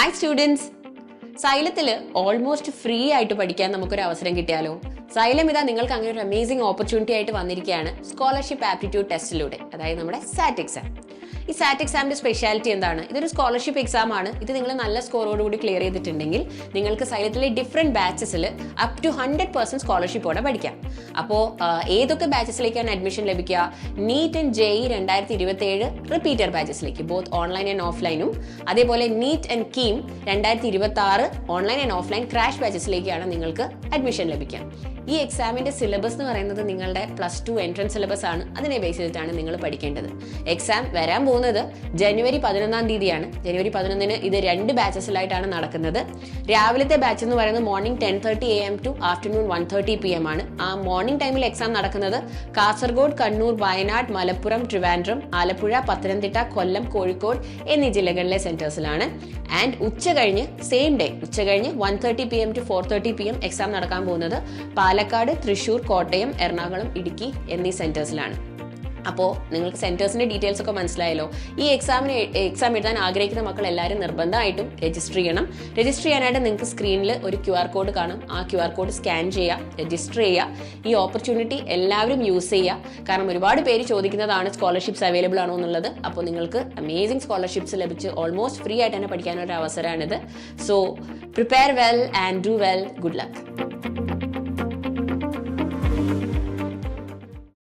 Hi students, സൈലത്തിൽ almost free ആയിട്ട് പഠിക്കാൻ നമുക്കൊരു അവസരം കിട്ടിയാലോ? സൈലം ഇതാ നിങ്ങൾക്ക് അങ്ങനെ ഒരു അമേസിംഗ് ഓപ്പർച്യൂണിറ്റി ആയിട്ട് വന്നിരിക്കുകയാണ് സ്കോളർഷിപ്പ് ആപ്റ്റിറ്റ്യൂഡ് ടെസ്റ്റിലൂടെ, അതായത് നമ്മുടെ സാറ്റ് എക്സാം. ഈ സാറ്റ് എക്സാമിന്റെ സ്പെഷ്യാലിറ്റി എന്താണ്? ഇതൊരു സ്കോളർഷിപ്പ് എക്സാം ആണ്. ഇത് നിങ്ങൾ നല്ല സ്കോറോടുകൂടി ക്ലിയർ ചെയ്തിട്ടുണ്ടെങ്കിൽ നിങ്ങൾക്ക് സൈലത്തിലെ ഡിഫറെന്റ് ബാച്ചസിൽ അപ് ടു 100% സ്കോളർഷിപ്പോടെ പഠിക്കാം. അപ്പോൾ ഏതൊക്കെ ബാച്ചസിലേക്കാണ് അഡ്മിഷൻ ലഭിക്കുക? നീറ്റ് ആൻഡ് JEE 2027 റിപ്പീറ്റർ ബാച്ചസിലേക്ക്, ബോത്ത് ഓൺലൈൻ ആൻഡ് ഓഫ്ലൈനും, അതേപോലെ NEET and KEAM 2026 online and offline crash ബാച്ചസിലേക്കാണ് നിങ്ങൾക്ക് അഡ്മിഷൻ ലഭിക്കുക. ഈ എക്സാമിന്റെ സിലബസ് എന്ന് പറയുന്നത് നിങ്ങളുടെ +2 എൻട്രൻസ് സിലബസ് ആണ്. അതിനെ ബേസ് ചെയ്തിട്ടാണ് നിങ്ങൾ പഠിക്കേണ്ടത്. എക്സാം വരാൻ പോകുന്നത് ജനുവരി 11 തീയതിയാണ്. ജനുവരി 11 ഇത് 2 ബാച്ചസിലായിട്ടാണ് നടക്കുന്നത്. രാവിലത്തെ ബാച്ച് എന്ന് പറയുന്നത് morning 10:30 AM to afternoon 1:30 PM ആണ്. ആ മോർണിംഗ് ടൈമിൽ എക്സാം നടക്കുന്നത് കാസർഗോഡ്, കണ്ണൂർ, വയനാട്, മലപ്പുറം, ട്രിവാൻഡ്രം, ആലപ്പുഴ, പത്തനംതിട്ട, കൊല്ലം, കോഴിക്കോട് എന്നീ ജില്ലകളിലെ സെന്റേഴ്സിലാണ്. ആൻഡ് ഉച്ച കഴിഞ്ഞ് 1:30 PM ടു 4:30 PM എക്സാം നടക്കാൻ പോകുന്നത് പാലക്കാട്, തൃശൂർ, കോട്ടയം, എറണാകുളം, ഇടുക്കി എന്നീ സെന്റേഴ്സിലാണ്. അപ്പോൾ നിങ്ങൾക്ക് സെന്റേഴ്സിന്റെ ഡീറ്റെയിൽസ് ഒക്കെ മനസ്സിലായല്ലോ. ഈ എക്സാം എഴുതാൻ ആഗ്രഹിക്കുന്ന മക്കൾ എല്ലാവരും നിർബന്ധമായിട്ടും രജിസ്റ്റർ ചെയ്യണം. രജിസ്റ്റർ ചെയ്യാനായിട്ട് നിങ്ങൾക്ക് സ്ക്രീനിൽ ഒരു QR കോഡ് കാണും. ആ QR കോഡ് സ്കാൻ ചെയ്യുക, രജിസ്റ്റർ ചെയ്യുക. ഈ ഓപ്പർച്യൂണിറ്റി എല്ലാവരും യൂസ് ചെയ്യുക. കാരണം ഒരുപാട് പേര് ചോദിക്കുന്നതാണ് സ്കോളർഷിപ്സ് അവൈലബിൾ ആണോ എന്നുള്ളത്. അപ്പോൾ നിങ്ങൾക്ക് അമേസിംഗ് സ്കോളർഷിപ്സ് ലഭിച്ച് ഓൾമോസ്റ്റ് ഫ്രീ ആയിട്ട് തന്നെ പഠിക്കാനൊരു അവസരമാണിത്. So prepare well and do well. Good luck.